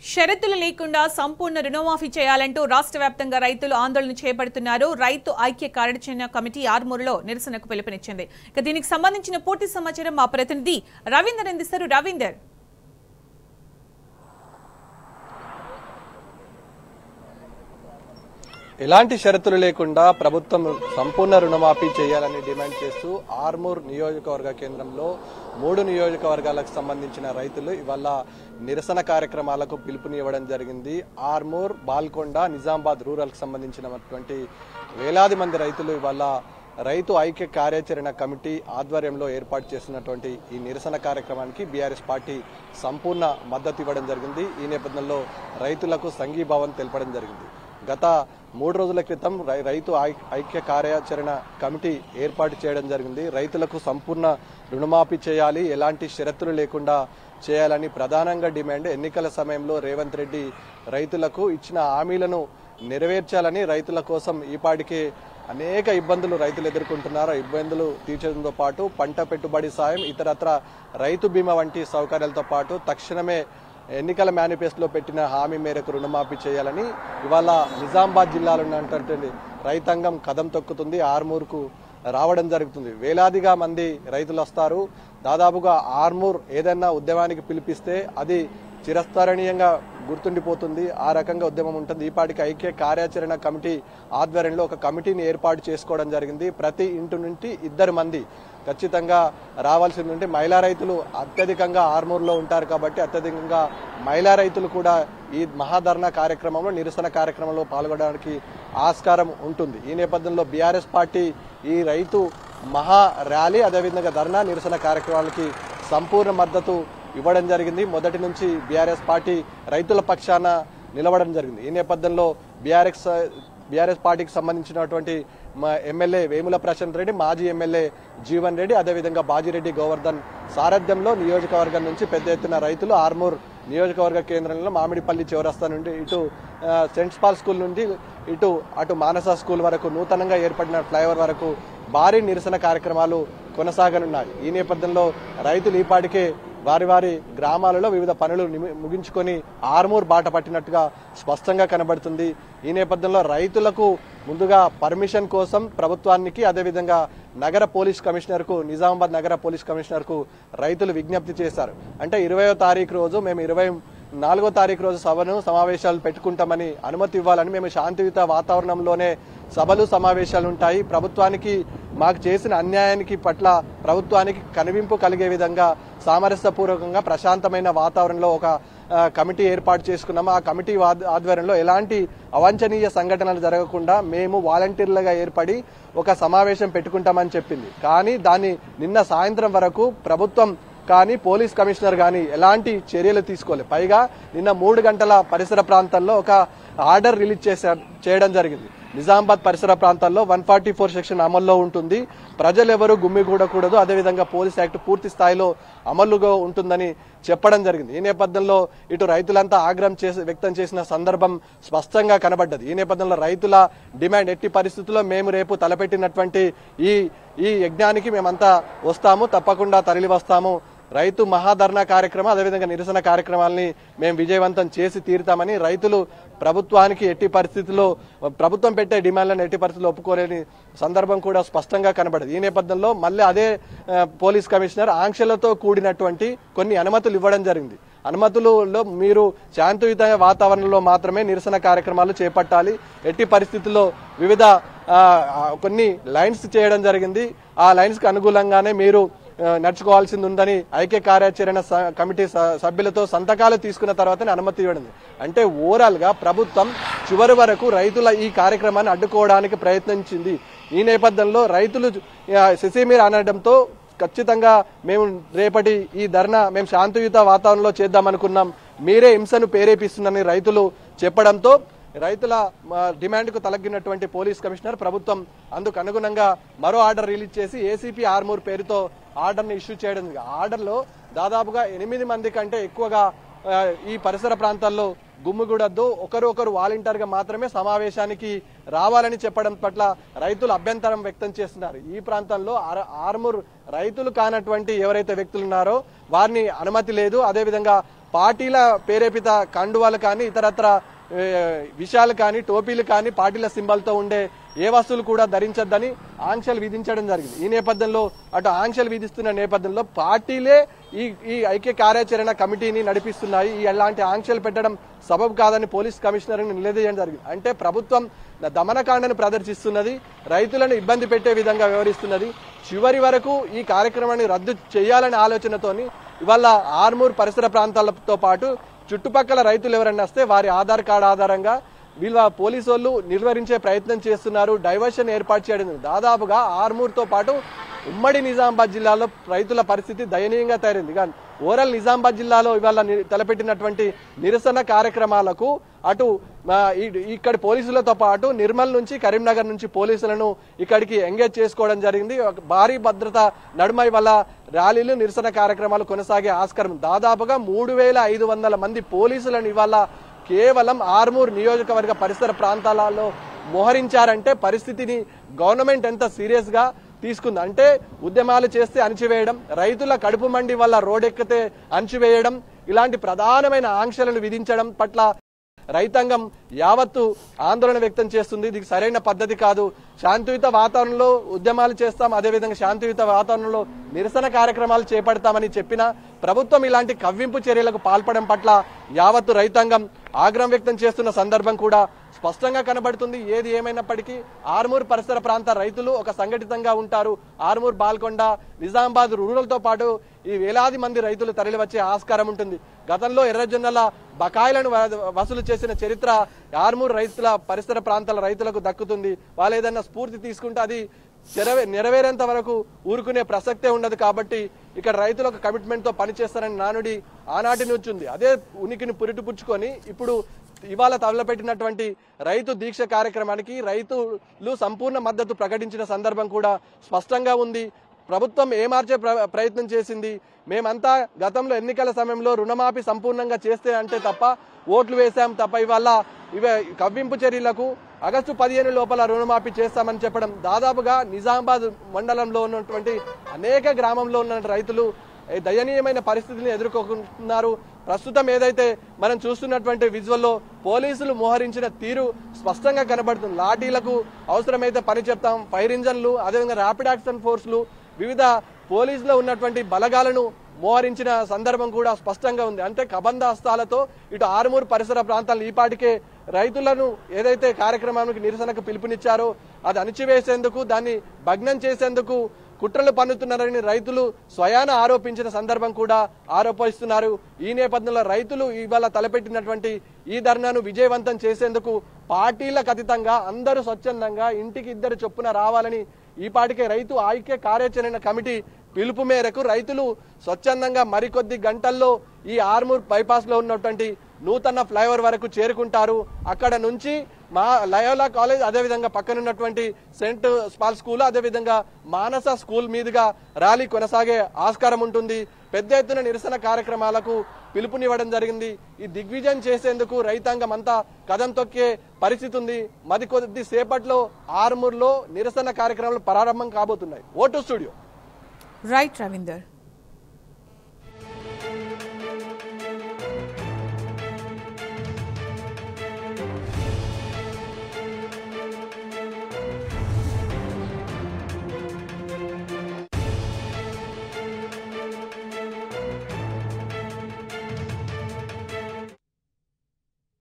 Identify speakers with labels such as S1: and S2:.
S1: షరతులు లేకుండా సంపూర్ణ రుణమాఫీ చేయాలంటూ రాష్ట్ర వ్యాప్తంగా రైతులు ఆందోళన చేపడుతున్నారు. రైతు ఐక్య కార్యాచరణ కమిటీ ఆర్మూరులో నిరసనకు పిలుపునిచ్చింది. ఇక దీనికి సంబంధించిన పూర్తి సమాచారం మా ప్రతినిధి రవీందర్ అందిస్తారు. రవీందర్,
S2: ఎలాంటి షరతులు లేకుండా ప్రభుత్వం సంపూర్ణ రుణమాఫీ చేయాలని డిమాండ్ చేస్తూ ఆర్మూర్ నియోజకవర్గ కేంద్రంలో 3 నియోజకవర్గాలకు సంబంధించిన రైతులు ఇవాళ నిరసన కార్యక్రమాలకు పిలుపునివ్వడం జరిగింది. ఆర్మూర్, బాల్కొండ, నిజామాబాద్ రూరల్ కు సంబంధించినటువంటి వేలాది మంది రైతులు ఇవాళ రైతు ఐక్య కార్యాచరణ కమిటీ ఆధ్వర్యంలో ఏర్పాటు చేస్తున్నటువంటి ఈ నిరసన కార్యక్రమానికి బీఆర్ఎస్ పార్టీ సంపూర్ణ మద్దతు ఇవ్వడం జరిగింది. ఈ నేపథ్యంలో రైతులకు సంఘీభావం తెలపడం జరిగింది. గత 3 రోజుల క్రితం రైతు ఐక్య కార్యాచరణ కమిటీ ఏర్పాటు చేయడం జరిగింది. రైతులకు సంపూర్ణ రుణమాఫీ చేయాలి, ఎలాంటి షరతులు లేకుండా చేయాలని ప్రధానంగా డిమాండ్. ఎన్నికల సమయంలో రేవంత్ రెడ్డి రైతులకు ఇచ్చిన హామీలను నెరవేర్చాలని, రైతుల కోసం ఈపాటికే అనేక ఇబ్బందులు రైతులు ఎదుర్కొంటున్నారు. ఇబ్బందులు తీర్చడంతో పాటు పంట పెట్టుబడి సాయం, ఇతరత్ర రైతు బీమా వంటి సౌకర్యాలతో పాటు తక్షణమే ఎన్నికల మేనిఫెస్టోలో పెట్టిన హామీ మేరకు రుణమాఫీ చేయాలని ఇవాళ నిజామాబాద్ జిల్లాలో ఉన్నటువంటి రైతాంగం కదం తొక్కుతుంది. ఆర్మూర్కు రావడం జరుగుతుంది. వేలాదిగా మంది రైతులు వస్తారు. దాదాపుగా ఆర్మూర్ ఏదైనా ఉద్యమానికి పిలిపిస్తే అది చిరస్థరణీయంగా గుర్తుండిపోతుంది. ఆ రకంగా ఉద్యమం ఉంటుంది. ఈపాటికి ఐక్య కార్యాచరణ కమిటీ ఆధ్వర్యంలో ఒక కమిటీని ఏర్పాటు చేసుకోవడం జరిగింది. ప్రతి ఇంటి నుండి 2 మంది ఖచ్చితంగా రావాల్సింది ఉంటే మహిళా రైతులు అత్యధికంగా ఆర్మూర్లో ఉంటారు కాబట్టి అత్యధికంగా మహిళా రైతులు కూడా ఈ మహాధర్నా కార్యక్రమంలో, నిరసన కార్యక్రమంలో పాల్గొనడానికి ఆస్కారం ఉంటుంది. ఈ నేపథ్యంలో బీఆర్ఎస్ పార్టీ ఈ రైతు మహా ర్యాలీ, అదేవిధంగా ధర్నా నిరసన కార్యక్రమాలకి సంపూర్ణ మద్దతు ఇవ్వడం జరిగింది. మొదటి నుంచి బీఆర్ఎస్ పార్టీ రైతుల పక్షాన నిలవడం జరిగింది. ఈ నేపథ్యంలో బీఆర్ఎస్ పార్టీకి సంబంధించినటువంటి ఎమ్మెల్యే వేముల ప్రశాంత్ రెడ్డి, మాజీ ఎమ్మెల్యే జీవన్ రెడ్డి, అదేవిధంగా బాజిరెడ్డి గోవర్ధన్ సారథ్యంలో నియోజకవర్గం నుంచి పెద్ద ఎత్తున రైతులు ఆర్మూర్ నియోజకవర్గ కేంద్రంలో మామిడిపల్లి చౌరస్తా నుండి ఇటు సెంట్ పాల్ స్కూల్ నుండి అటు మానస స్కూల్ వరకు, నూతనంగా ఏర్పడిన ఫ్లైఓవర్ వరకు భారీ నిరసన కార్యక్రమాలు కొనసాగనున్నాయి. ఈ నేపథ్యంలో రైతులు ఈపాటికే వారి గ్రామాలలో వివిధ పనులు ముగించుకొని ఆర్మూర్ బాట పట్టినట్టుగా స్పష్టంగా కనబడుతుంది. ఈ నేపథ్యంలో రైతులకు ముందుగా పర్మిషన్ కోసం ప్రభుత్వానికి, అదేవిధంగా నగర పోలీస్ కమిషనర్కు, నిజామాబాద్ నగర పోలీస్ కమిషనర్కు రైతులు విజ్ఞప్తి చేశారు. అంటే 20వ తారీఖు రోజు మేము 24వ తారీఖు రోజు సమావేశాలు పెట్టుకుంటామని అనుమతి ఇవ్వాలని, మేము శాంతియుత వాతావరణంలోనే సభలు సమావేశాలు ఉంటాయి, ప్రభుత్వానికి మాకు చేసిన అన్యాయానికి పట్ల ప్రభుత్వానికి కనువింపు కలిగే విధంగా సామరస్యపూర్వకంగా ప్రశాంతమైన వాతావరణంలో ఒక కమిటీ ఏర్పాటు చేసుకున్నాము. ఆ కమిటీ ఆధ్వర్యంలో ఎలాంటి అవాంఛనీయ సంఘటనలు జరగకుండా మేము వాలంటీర్లుగా ఏర్పడి ఒక సమావేశం పెట్టుకుంటామని చెప్పింది. కానీ దాన్ని నిన్న సాయంత్రం వరకు ప్రభుత్వం కానీ పోలీస్ కమిషనర్ కానీ ఎలాంటి చర్యలు తీసుకోలేదు. పైగా నిన్న 3 గంటల పరిసర ప్రాంతాల్లో ఒక ఆర్డర్ రిలీజ్ చేయడం జరిగింది. నిజామాబాద్ పరిసర ప్రాంతాల్లో 144 సెక్షన్ అమల్లో ఉంటుంది, ప్రజలు ఎవరు గుమ్మిగూడకూడదు, అదేవిధంగా పోలీస్ యాక్ట్ పూర్తి స్థాయిలో అమలుగా ఉంటుందని చెప్పడం జరిగింది. ఈ నేపథ్యంలో ఇటు రైతులంతా ఆగ్రహం వ్యక్తం చేసిన సందర్భం స్పష్టంగా కనబడ్డది. ఈ నేపథ్యంలో రైతుల డిమాండ్, ఎట్టి పరిస్థితుల్లో మేము రేపు తలపెట్టినటువంటి ఈ యజ్ఞానికి మేమంతా వస్తాము, తప్పకుండా తరలి వస్తాము, రైతు మహాధర్నా కార్యక్రమం, అదేవిధంగా నిరసన కార్యక్రమాలని మేము విజయవంతం చేసి తీరుతామని రైతులు ప్రభుత్వానికి ఎట్టి పరిస్థితుల్లో, ప్రభుత్వం పెట్టే డిమాండ్లను ఎట్టి పరిస్థితుల్లో ఒప్పుకోలేని సందర్భం కూడా స్పష్టంగా కనబడదు. ఈ నేపథ్యంలో మళ్ళీ అదే పోలీస్ కమిషనర్ ఆంక్షలతో కూడినటువంటి కొన్ని అనుమతులు ఇవ్వడం జరిగింది. అనుమతులలో మీరు శాంతియుత వాతావరణంలో మాత్రమే నిరసన కార్యక్రమాలు చేపట్టాలి, ఎట్టి పరిస్థితుల్లో వివిధ కొన్ని లైన్స్ చేయడం జరిగింది, ఆ లైన్స్ కి అనుకూలంగానే మీరు నడుచుకోవాల్సింది ఉందని ఐక్య కార్యాచరణ కమిటీ సభ్యులతో సంతకాలు తీసుకున్న తర్వాతనే అనుమతి ఇవ్వడం. అంటే ఓవరాల్ గా ప్రభుత్వం చివరి వరకు రైతుల ఈ కార్యక్రమాన్ని అడ్డుకోవడానికి ప్రయత్నించింది. ఈ నేపథ్యంలో రైతులు సిసిమీర్ అనడంతో ఖచ్చితంగా మేము రేపటి ఈ ధర్నా మేము శాంతియుత వాతావరణంలో చేద్దామనుకున్నాం, మీరే హింసను ప్రేరేపిస్తుందని రైతులు చెప్పడంతో రైతుల డిమాండ్కు తలగినటువంటి పోలీస్ కమిషనర్ ప్రభుత్వం అందుకు అనుగుణంగా మరో ఆర్డర్ రిలీజ్ చేసి ఏసీపీ ఆర్మూర్ పేరుతో ఆర్డర్ని ఇష్యూ చేయడం. ఆర్డర్లో దాదాపుగా 8 మంది కంటే ఎక్కువగా ఈ పరిసర ప్రాంతాల్లో గుమ్మిగూడొద్దు, ఒకరు వాలంటీర్గా మాత్రమే సమావేశానికి రావాలని చెప్పడం పట్ల రైతులు అభ్యంతరం వ్యక్తం చేస్తున్నారు. ఈ ప్రాంతంలో ఆర్మూర్ రైతులు కానటువంటి ఎవరైతే వ్యక్తులు ఉన్నారో వారిని అనుమతి లేదు, అదేవిధంగా పార్టీల పేరేపిత కండువాలు కానీ ఇతరత్ర విషయాలు కానీ టోపీలు కానీ పార్టీల సింబల్తో ఉండే ఏ వస్తువులు కూడా ధరించొద్దని ఆంక్షలు విధించడం జరిగింది. ఈ నేపథ్యంలో అటు ఆంక్షలు విధిస్తున్న నేపథ్యంలో పార్టీలే ఈ ఐక్య కార్యాచరణ కమిటీని నడిపిస్తున్నాయి. ఎలాంటి ఆంక్షలు పెట్టడం సబబు కాదని పోలీస్ కమిషనర్ని నిలదీయడం జరిగింది. అంటే ప్రభుత్వం దమనకాండను ప్రదర్శిస్తున్నది, రైతులను ఇబ్బంది పెట్టే విధంగా వ్యవహరిస్తున్నది. చివరి వరకు ఈ కార్యక్రమాన్ని రద్దు చేయాలనే ఆలోచనతోని ఇవాళ ఆర్మూర్ పరిసర ప్రాంతాలతో పాటు చుట్టుపక్కల రైతులు ఎవరైనా వస్తే వారి ఆధార్ కార్డు ఆధారంగా వీళ్ళ పోలీసు వాళ్ళు నిర్వహించే ప్రయత్నం చేస్తున్నారు. డైవర్షన్ ఏర్పాటు చేయడం దాదాపుగా ఆర్మూర్తో పాటు ఉమ్మడి నిజామాబాద్ జిల్లాలో రైతుల పరిస్థితి దయనీయంగా తయారైంది. కానీ ఓవరాల్ నిజామాబాద్ జిల్లాలో ఇవాళ తలపెట్టినటువంటి నిరసన కార్యక్రమాలకు అటు ఇక్కడి పోలీసులతో పాటు నిర్మల్ నుంచి కరీంనగర్ నుంచి పోలీసులను ఇక్కడికి ఎంగేజ్ చేసుకోవడం జరిగింది. భారీ భద్రత నడుమ ఇవాళ ర్యాలీలు నిరసన కార్యక్రమాలు కొనసాగే ఆస్కారం. దాదాపుగా 3500 మంది పోలీసులను ఇవాళ కేవలం ఆర్మూర్ నియోజకవర్గ పరిసర ప్రాంతాలలో మోహరించారంటే పరిస్థితిని గవర్నమెంట్ ఎంత సీరియస్ గా తీసుకుంది. అంటే ఉద్యమాలు చేస్తే అణిచివేయడం, రైతుల కడుపు మండి వల్ల రోడ్డెక్కితే అణిచివేయడం, ఇలాంటి ప్రధానమైన ఆంక్షలను విధించడం పట్ల రైతాంగం యావత్తు ఆందోళన వ్యక్తం చేస్తుంది. ఇది సరైన పద్ధతి కాదు. శాంతియుత వాతావరణంలో ఉద్యమాలు చేస్తాం, అదేవిధంగా శాంతియుత వాతావరణంలో నిరసన కార్యక్రమాలు చేపడతామని చెప్పినా ప్రభుత్వం ఇలాంటి కవ్వింపు చర్యలకు పాల్పడడం పట్ల యావత్తు రైతాంగం ఆగ్రహం వ్యక్తం చేస్తున్న సందర్భం కూడా స్పష్టంగా కనబడుతుంది. ఏది ఏమైనప్పటికీ ఆర్మూర్ పరిసర ప్రాంత రైతులు ఒక సంఘటితంగా ఉంటారు. ఆర్మూర్, బాల్కొండ, నిజామాబాద్ రూరల్తో పాటు ఈ వేలాది మంది రైతులు తరలి వచ్చే ఆస్కారం ఉంటుంది. గతంలో ఎర్రజొన్నల బకాయిలను వసూలు చేసిన చరిత్ర ఆర్మూర్ రైతుల పరిసర ప్రాంతాల రైతులకు దక్కుతుంది. వాళ్ళు ఏదైనా స్ఫూర్తి తీసుకుంటే అది నెరవేరేంత వరకు ఊరుకునే ప్రసక్తే ఉండదు. కాబట్టి ఇక్కడ రైతులు ఒక కమిట్మెంట్ తో పనిచేస్తారని నానుడి ఆనాటి నుంచి ఉంది. అదే ఉనికిని పురిటిపుచ్చుకొని ఇప్పుడు ఇవాళ తలపెట్టినటువంటి రైతు దీక్ష కార్యక్రమానికి రైతులు సంపూర్ణ మద్దతు ప్రకటించిన సందర్భం కూడా స్పష్టంగా ఉంది. ప్రభుత్వం ఏమార్చే ప్రయత్నం చేసింది. మేమంతా గతంలో ఎన్నికల సమయంలో రుణమాఫీ సంపూర్ణంగా చేస్తే అంటే తప్ప ఓట్లు వేశాం తప్ప ఇవాళ ఇవే కవ్వింపు చర్యలకు ఆగస్టు 15 లోపల రుణమాఫీ చేస్తామని చెప్పడం దాదాపుగా నిజామాబాద్ మండలంలో ఉన్నటువంటి అనేక గ్రామంలో ఉన్న రైతులు దయనీయమైన పరిస్థితిని ఎదుర్కొంటున్నారు. ప్రస్తుతం ఏదైతే మనం చూస్తున్నటువంటి విజువల్లో పోలీసులు మోహరించిన తీరు స్పష్టంగా కనబడుతుంది. లాఠీలకు అవసరమైతే పని చెప్తాం, ఫైర్ ఇంజన్లు, అదేవిధంగా ర్యాపిడ్ యాక్షన్ ఫోర్సులు, వివిధ పోలీసులో ఉన్నటువంటి బలగాలను మోహరించిన సందర్భం కూడా స్పష్టంగా ఉంది. అంటే కబంధ హస్తాలతో ఇటు ఆర్మూర్ పరిసర ప్రాంతాలను ఈపాటికే రైతులను ఏదైతే కార్యక్రమానికి నిరసనకు పిలుపునిచ్చారో అది అణిచివేసేందుకు, దాన్ని భగ్నం చేసేందుకు కుట్రలు పన్నుతున్నారని రైతులు స్వయాన ఆరోపించిన సందర్భం కూడా ఆరోపిస్తున్నారు. ఈ నేపథ్యంలో రైతులు ఇవాళ తలపెట్టినటువంటి ఈ ధర్నాను విజయవంతం చేసేందుకు పార్టీలకు అతీతంగా అందరూ స్వచ్ఛందంగా ఇంటికి 2 చొప్పున రావాలని ఈపాటికే రైతు ఐక్య కార్యాచరణ కమిటీ పిలుపు మేరకు రైతులు స్వచ్ఛందంగా మరికొద్ది గంటల్లో ఈ ఆర్మూర్ బైపాస్ లో ఉన్నటువంటి నూతన ఫ్లైఓవర్ వరకు చేరుకుంటారు. అక్కడ నుంచి మా లయోలా కాలేజ్, అదేవిధంగా పక్కనున్నటువంటి సెంట్ పాల్ స్కూల్, అదేవిధంగా మానస స్కూల్ మీదుగా ర్యాలీ కొనసాగే ఆస్కారం ఉంటుంది. పెద్ద ఎత్తున నిరసన కార్యక్రమాలకు పిలుపునివ్వడం జరిగింది. ఈ దిగ్విజయం చేసేందుకు రైతాంగం అంతా కదం తొక్కే పరిస్థితి ఉంది. కొద్ది సేపట్లో ఆర్మూర్లో నిరసన కార్యక్రమాలు ప్రారంభం కాబోతున్నాయి. Vote studio.
S1: రైట్ రవీందర్.